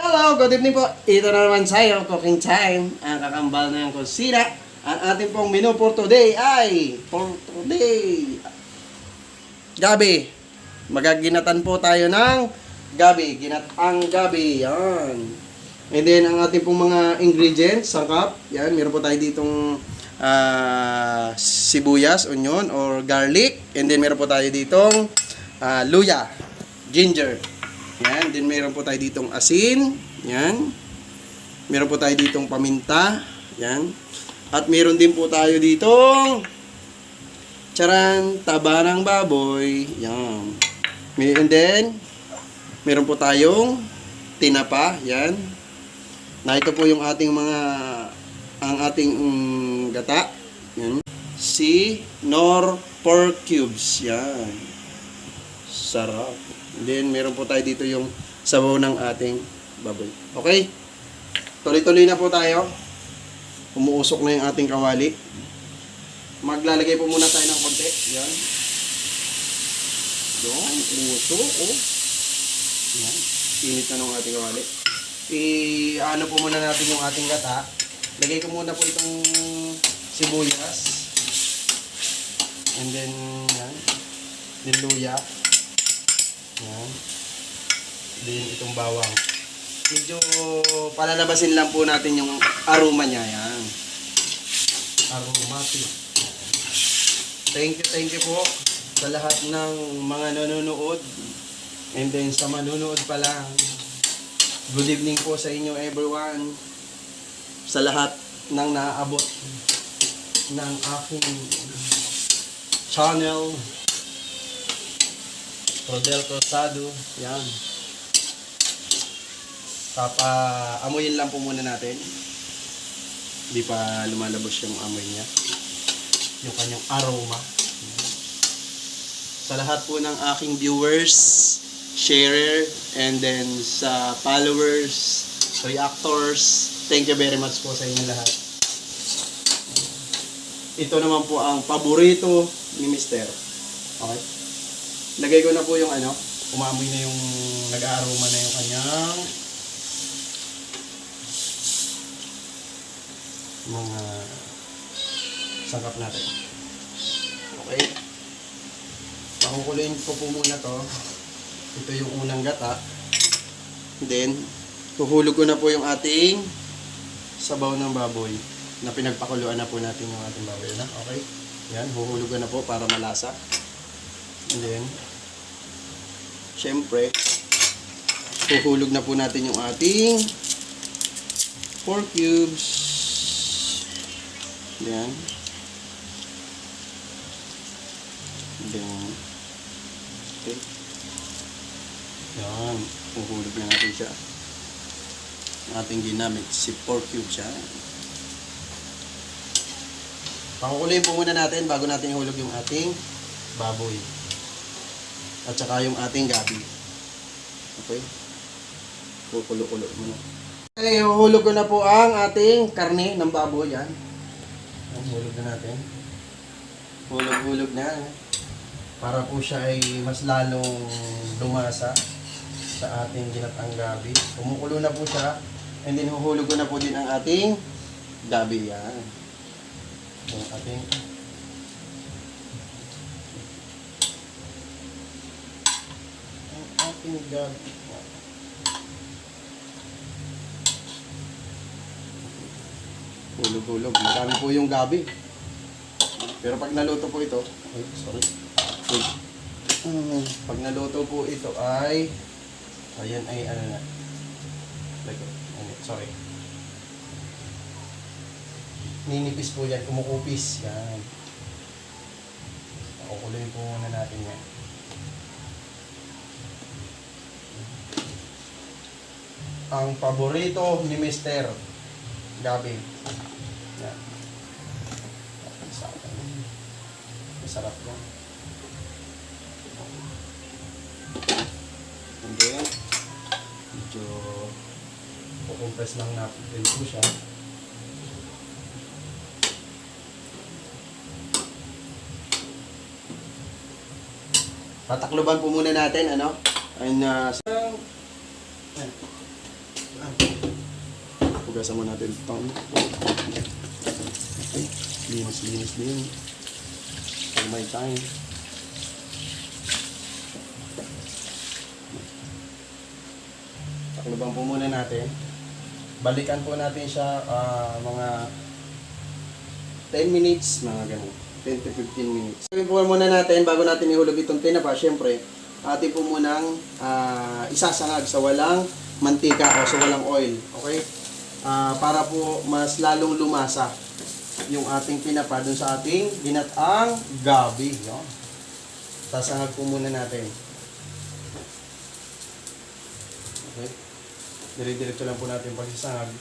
Hello, good evening po. Ito na naman tayo, cooking time. Ang kakambal na yung kusina. Ang ating pong menu for today ay, gabi. Magaginatan po tayo ng gabi. Ginatang gabi. Yan. And then, ang ating pong mga ingredients, sangkap. Yan, meron po tayo ditong sibuyas, onion, or garlic. And then, meron po tayo ditong luya, ginger. Yan, then meron po tayo ditong asin. Yan. Meron po tayo ditong paminta. Yan. At meron din po tayo ditong taba ng baboy. Yan. And then, meron po tayong tinapa. Yan. Na ito po yung ating ang ating gata. Yan. Si Nor pork cubes. Yan. Sarap. Then, meron po tayo dito yung sabaw ng ating baboy. Okay? Tuloy-tuloy na po tayo. Umuusok na yung ating kawali. Maglalagay po muna tayo ng konti. Yan. Yan. Umuusok. Oh. Yan. Init na ng ating kawali. I-ano po muna natin yung ating gata. Lagay ko muna po itong sibuyas. And then, yan. Then, luya. Yan. Then itong bawang. Medyo palalabasin lang po natin yung aroma niya. Yan. Aromatic. Thank you po sa lahat ng mga nanonood. And then sa manunood pa lang. Good evening po sa inyo everyone. Sa lahat ng naaabot ng aking channel. Rodel Cruzado, yan. Amuyin lang po muna natin. Hindi pa lumalabos yung amoy niya. Yung kanyang aroma. Sa lahat po ng aking viewers, sharer, and then sa followers, reactors, thank you very much po sa inyo lahat. Ito naman po ang paborito ni Mr. Okay? Lagay ko na po yung umamoy na yung nag-aaroma na yung kanyang mga sangkap natin. Okay. Pakukuluin ko po muna to. Ito yung unang gata. Then, huhulog ko na po yung ating sabaw ng baboy na pinagpakuluan na po natin yung ating baboy na. Okay. Yan, huhulog ko na po para malasa. And then, syempre, huhulog na po natin yung ating pork cubes. Yan. Then, okay. Yan. Huhulog na natin siya. Ang ating ginamit, si pork cubes siya. Pakukuloyin po muna natin bago natin ihulog yung ating baboy. At saka yung ating gabi. Okay? Kukulo-kulo muna. Okay, hulog ko na po ang ating karne ng baboy. Yan. Hulog na natin. Hulog-hulog na. Para po siya ay mas lalong lumasa sa ating ginatang gabi. Kumukulo na po siya. And then huhulog ko na po din ang ating gabi. Yan. Yung ating gabi. Hulog-hulog. Marami po yung gabi. Pero pag naluto po ito, pag naluto po ito ay, ayan ay ninipis po yan, kumukupis. Yan. Kukuloyin po muna natin yan. Ang paborito ni Mr. Gabi. Yan. Masarap yan. And then, medyo kukumpress lang natin po siya. Tatakloban po muna natin, Hugasan mo natin ito. Okay. Linis din. Pag may time. Takloban po muna natin. Balikan po natin siya mga 10 minutes, mga ganun. 10 to 15 minutes. Gawin po muna natin, bago natin ihulog itong tinapa, syempre, atin po munang isasangag sa walang mantika o sa walang oil. Okay? Para po mas lalong lumasa yung ating tinapa dun sa ating ginataang gabi. No? Sasangag po muna natin. Okay? Dire-diretso lang po natin pagsasangag.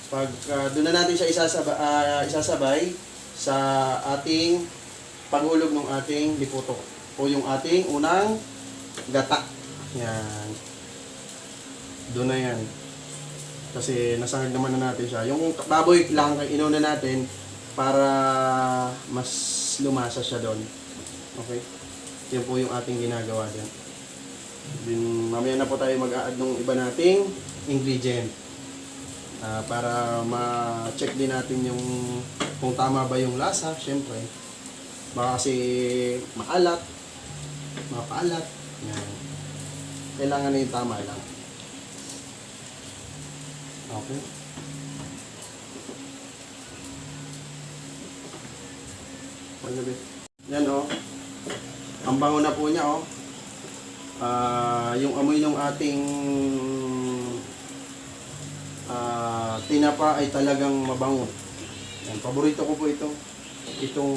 Pag doon na natin siya isasabay sa ating paghulog ng ating liputok o yung ating unang gata. Yan. Doon na yan. Kasi nasangag naman na natin siya. Yung baboy lang inuna natin para mas lumasa siya doon. Okay? Yan po yung ating ginagawa dyan. Then, mamaya na po tayo mag-a-add ng iba nating ingredient. Para ma-check din natin yung kung tama ba yung lasa, syempre. Baka kasi maalat, mapaalat. Yan. Kailangan na yung tama lang. Okay. Yan o. Ang bango na po niya o. Yung amoy ng ating tinapa ay talagang mabango. Yan, paborito ko po ito. Itong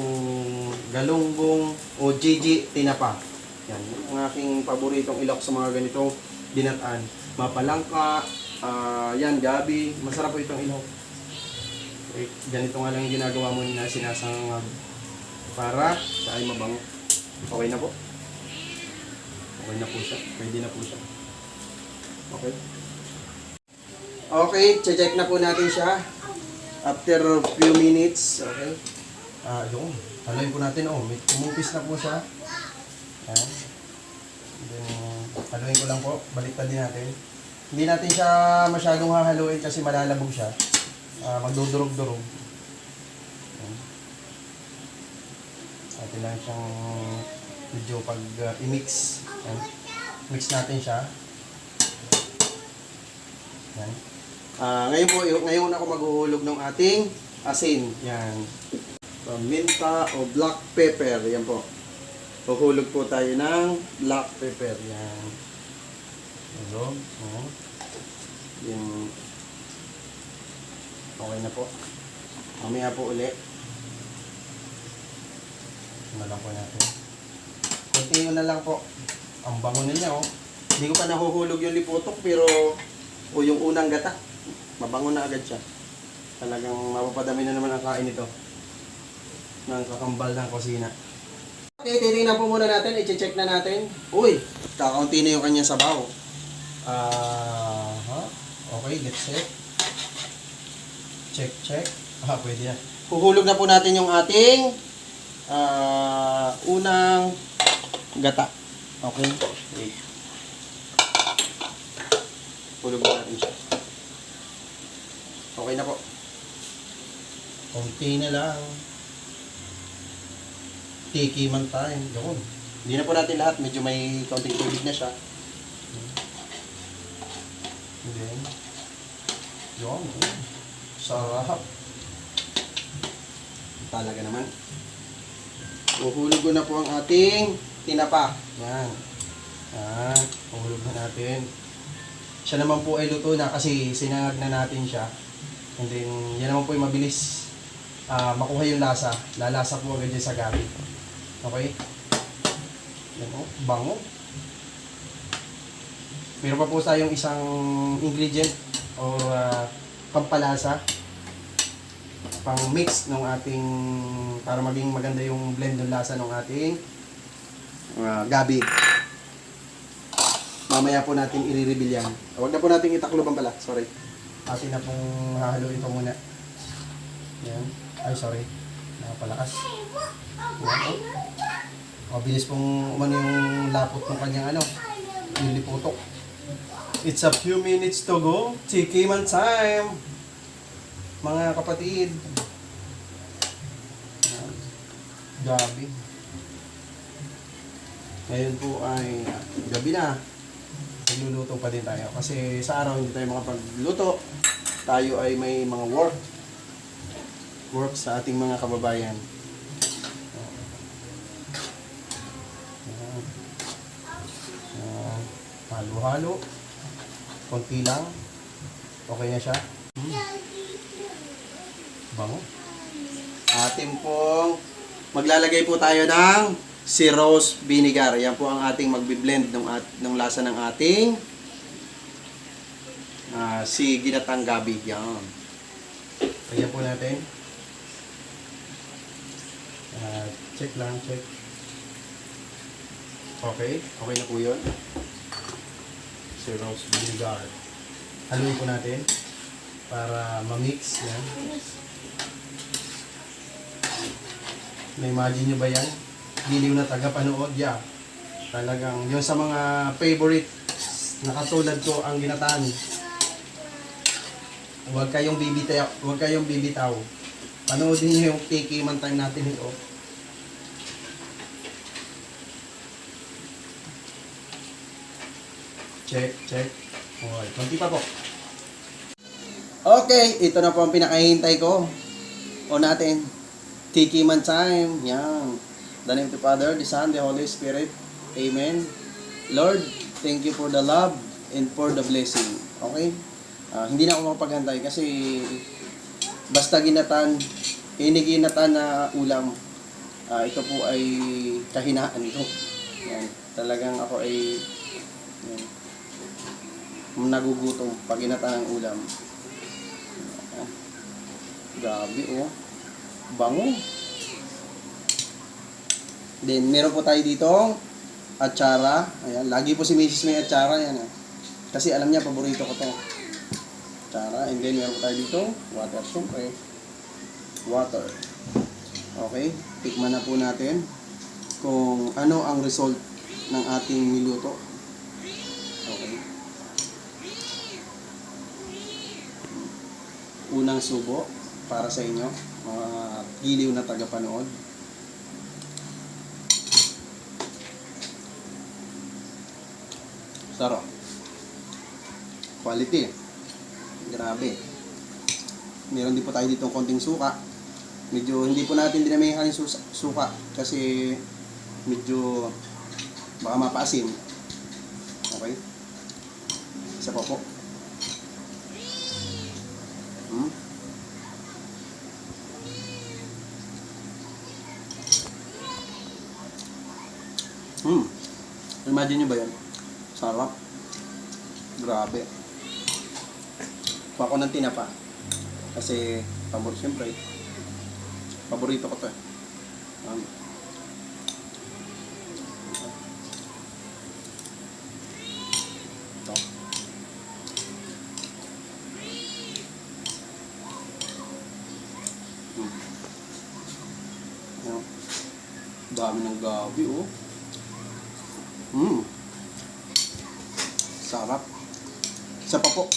galunggong o Gigi tinapa. Yan, ang aking paboritong ilok sa mga ganitong dinataan. Mapalangka, yan, gabi. Masarap po itong ilok. Okay, ganito nga lang yung ginagawa mo na sinasangag para siya ay mabango. Okay na po. Okay na po siya. Pwede na po siya. Okay. Okay, check na po natin siya. After few minutes, okay. Yun. Haluin po natin, may kumupis na po siya. Ayan. Then, haluin ko lang po. Baliktad din natin. Hindi natin siya masyadong hahaluin kasi malalabog siya. Magdudurog-durog. Ayan. Atin lang siyang medyo pag i-mix. Ayan. Mix natin siya. Ayan. Ngayon ako maghuhulog ng ating asin. Yan. Minta o black pepper. Yan po. Huhulog po tayo ng black pepper. Yan. Hulog. Yan. Okay na po. Mamaya po ulit. Ano lang po natin. Kunti na lang po. Ang bango na niya Hindi ko pa nahuhulog yung liputok pero o yung unang gata. Mabango na agad siya. Talagang mapapadami na naman ang kain ito. Ng kakambal ng kusina. Okay, titingnan po muna natin. I-check na natin. Uy, kakaunti na yung kanyang sabaw. Okay, let's check. Check. Pwede na. Huhulog na po natin yung ating unang gata. Okay. Hulog na natin siya. Okay na po. Konti na lang. Tikiman tayo. Yun. Hindi na po natin lahat. Medyo may kaunting tubig na siya. Then, yun. Sarap. Talaga naman. Uhulog ko na po ang ating tinapa. Yan. Uhulog na natin. Siya naman po ay luto na kasi sinangag na natin siya. And then, yan naman po yung mabilis makuha yung lasa. Lalasa po agad dyan sa gabi. Okay? Yan bango. Meron pa po tayong isang ingredient o pampalasa. Pang mix ng ating, para maging maganda yung blend ng lasa ng ating gabi. Mamaya po natin i-reveal yan. Huwag na po natin itakloban pala. Sorry. Atin na pong hahaluin ito muna. Yan. Ay, sorry. Nakapalakas. Yan. Bilis pong umano yung lapot ng kanyang yung liputok. It's a few minutes to go. Tikiman time. mga kapatid. Yan. Gabi. Ngayon po ay gabi na. Nagluluto pa din tayo. Kasi sa araw hindi tayo makapagluto. Tayo ay may mga work sa ating mga kababayan. Halo-halo. Konti lang. Okay na siya. Bango. Atin pong maglalagay po tayo ng si rose vinegar. Yan po ang ating magbi-blend ng lasa ng ating si ginatang gabi. Yan. Kaya po natin. Check lang, check. Okay. Okay na po yun. Si rose vinegar. Haluin po natin para ma-mix yan. Na-imagine nyo ba yan? Giliw na tagapanood, yeah. Talagang yun sa mga favorite na katulad ko ang ginataan. Huwag kayong bibitaw. Panoodin nyo yung tikiman time natin ito. Check. Okay, konti pa po. Okay, ito na po ang pinakahintay ko. O natin, tikiman time. Yan. The name of the Father, the Son, the Holy Spirit. Amen. Lord, thank you for the love and for the blessing. Okay? Hindi na ako makapaghantay kasi basta ginatan, ginatan na ulam. Ito po ay kahinaan ko. Yan. Talagang ako ay nagugutom pag ginatan ng ulam. Gabi oh. Bango. Then meron po tayo dito atsara. Ayan, lagi po si Mrs. may atsara yan. Kasi alam niya paborito ko 'to. Atsara, and then meron po tayo dito water, syempre. Water. Okay, tikman na po natin kung ano ang result ng ating niluto. Okay. Unang subo para sa inyo, mga giliw na tagapanood. Sarap. Quality. Grabe. Meron din po tayo dito konting suka. Medyo hindi po natin dinamihan yung suka kasi medyo baka mapaasim. Okay? Isa pa po. Imagine nyo ba yan? Sarap. Grabe. Kuha ko ng tinapa. Kasi, siyempre, paborito ko to eh. Ito. Dami ng gabi oh. Sarap. Isa pa po.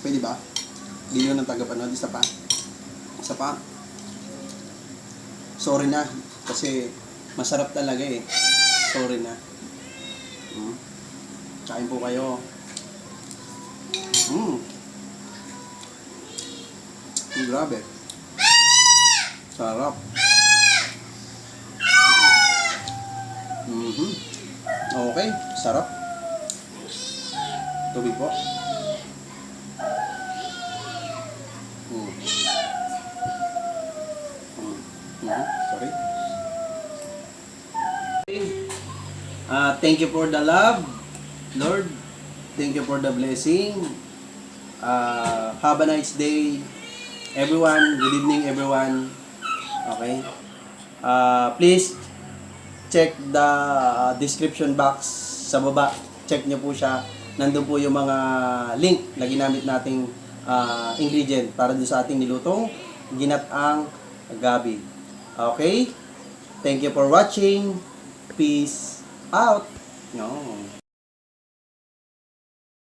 Pwede ba? Giliw ng tagapanood. Isa pa. Sorry na. Kasi masarap talaga eh. Sorry na. Kain po kayo. Grabe. Sarap. Okay, sarap. Tubig po. Sorry. Thank you for the love, Lord. Thank you for the blessing. Have a nice day, everyone. Good evening, everyone. Okay. Please check the description box sa baba. Check nyo po siya. Nandun po yung mga link na ginamit nating ingredient para doon sa ating nilutong ginataang gabi. Okay? Thank you for watching. Peace out. No.